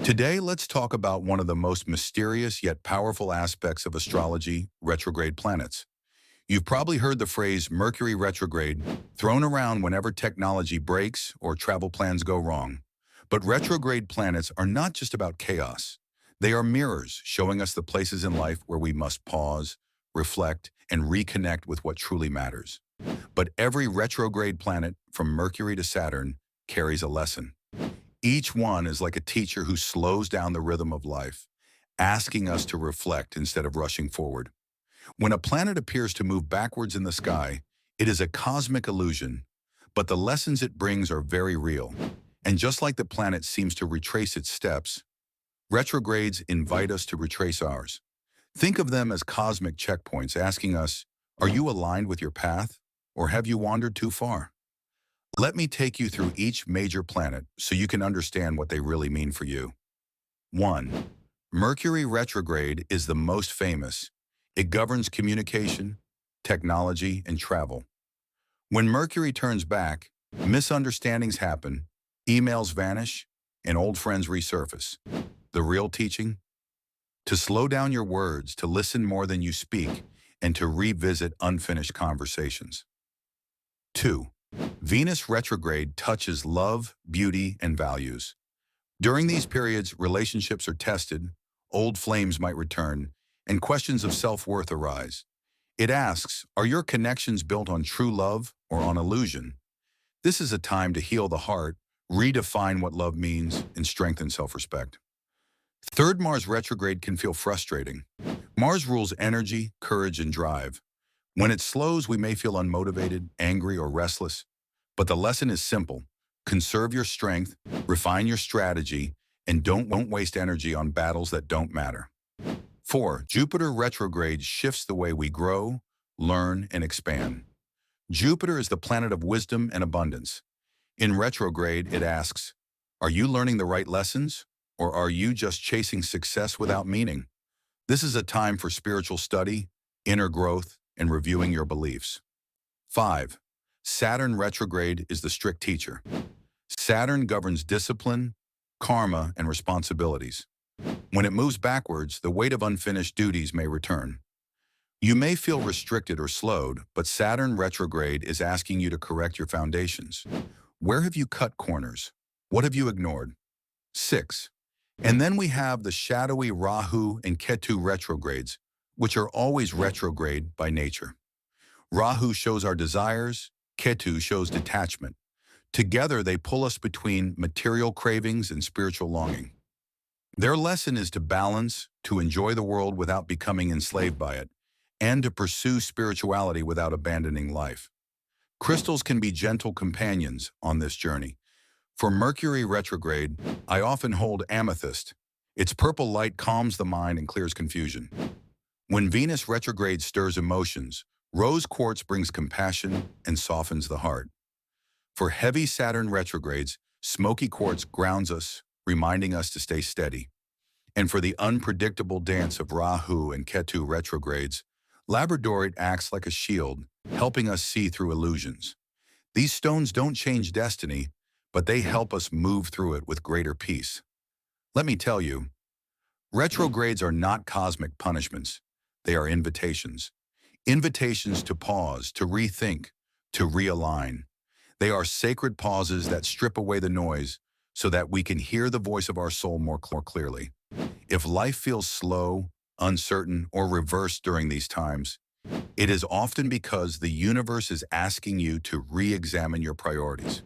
Today, let's talk about one of the most mysterious yet powerful aspects of astrology, retrograde planets. You've probably heard the phrase Mercury retrograde thrown around whenever technology breaks or travel plans go wrong. But retrograde planets are not just about chaos. They are mirrors showing us the places in life where we must pause, reflect, and reconnect with what truly matters. But every retrograde planet, from Mercury to Saturn, carries a lesson. Each one is like a teacher who slows down the rhythm of life, asking us to reflect instead of rushing forward. When a planet appears to move backwards in the sky, it is a cosmic illusion, but the lessons it brings are very real. And just like the planet seems to retrace its steps, retrogrades invite us to retrace ours. Think of them as cosmic checkpoints asking us, are you aligned with your path, or have you wandered too far? Let me take you through each major planet so you can understand what they really mean for you. 1. Mercury retrograde is the most famous. It governs communication, technology, and travel. When Mercury turns back, misunderstandings happen, emails vanish, and old friends resurface. The real teaching? To slow down your words, to listen more than you speak, and to revisit unfinished conversations. 2. Venus retrograde touches love, beauty, and values. During these periods, relationships are tested, old flames might return, and questions of self-worth arise. It asks, are your connections built on true love or on illusion? This is a time to heal the heart, redefine what love means, and strengthen self-respect. 3rd Mars retrograde can feel frustrating. Mars rules energy, courage, and drive. When it slows, we may feel unmotivated, angry, or restless. But the lesson is simple. Conserve your strength, refine your strategy, and don't waste energy on battles that don't matter. 4. Jupiter retrograde shifts the way we grow, learn, and expand. Jupiter is the planet of wisdom and abundance. In retrograde, it asks, are you learning the right lessons, or are you just chasing success without meaning? This is a time for spiritual study, inner growth, and reviewing your beliefs. 5. Saturn retrograde is the strict teacher. Saturn governs discipline, karma, and responsibilities. When it moves backwards, the weight of unfinished duties may return. You may feel restricted or slowed, but Saturn retrograde is asking you to correct your foundations. Where have you cut corners? What have you ignored? 6. And then we have the shadowy Rahu and Ketu retrogrades, which are always retrograde by nature. Rahu shows our desires, Ketu shows detachment. Together, they pull us between material cravings and spiritual longing. Their lesson is to balance, to enjoy the world without becoming enslaved by it, and to pursue spirituality without abandoning life. Crystals can be gentle companions on this journey. For Mercury retrograde, I often hold Amethyst. Its purple light calms the mind and clears confusion. When Venus retrograde stirs emotions, rose quartz brings compassion and softens the heart. For heavy Saturn retrogrades, Smoky Quartz grounds us, reminding us to stay steady. And for the unpredictable dance of Rahu and Ketu retrogrades, Labradorite acts like a shield, helping us see through illusions. These stones don't change destiny, but they help us move through it with greater peace. Let me tell you, retrogrades are not cosmic punishments. They are invitations. Invitations to pause, to rethink, to realign. They are sacred pauses that strip away the noise so that we can hear the voice of our soul more clearly. If life feels slow, uncertain, or reversed during these times, it is often because the universe is asking you to re-examine your priorities.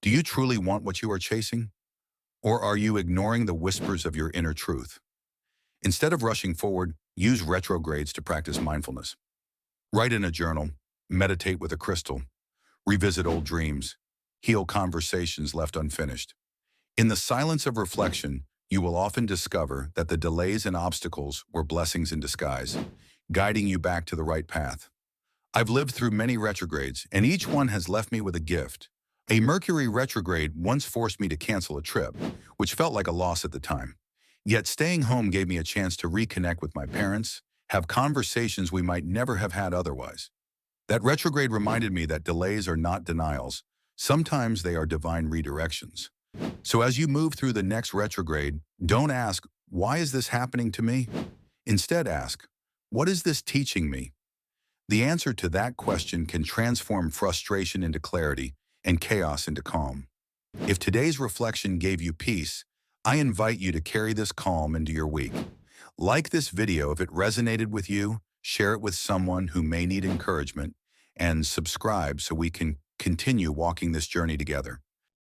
Do you truly want what you are chasing? Or are you ignoring the whispers of your inner truth? Instead of rushing forward, use retrogrades to practice mindfulness. Write in a journal, meditate with a crystal, revisit old dreams, heal conversations left unfinished. In the silence of reflection, you will often discover that the delays and obstacles were blessings in disguise, guiding you back to the right path. I've lived through many retrogrades, and each one has left me with a gift. A Mercury retrograde once forced me to cancel a trip, which felt like a loss at the time. Yet staying home gave me a chance to reconnect with my parents, have conversations we might never have had otherwise. That retrograde reminded me that delays are not denials. Sometimes they are divine redirections. So as you move through the next retrograde, don't ask, why is this happening to me? Instead ask, what is this teaching me? The answer to that question can transform frustration into clarity and chaos into calm. If today's reflection gave you peace, I invite you to carry this calm into your week. Like this video if it resonated with you, share it with someone who may need encouragement, and subscribe so we can continue walking this journey together.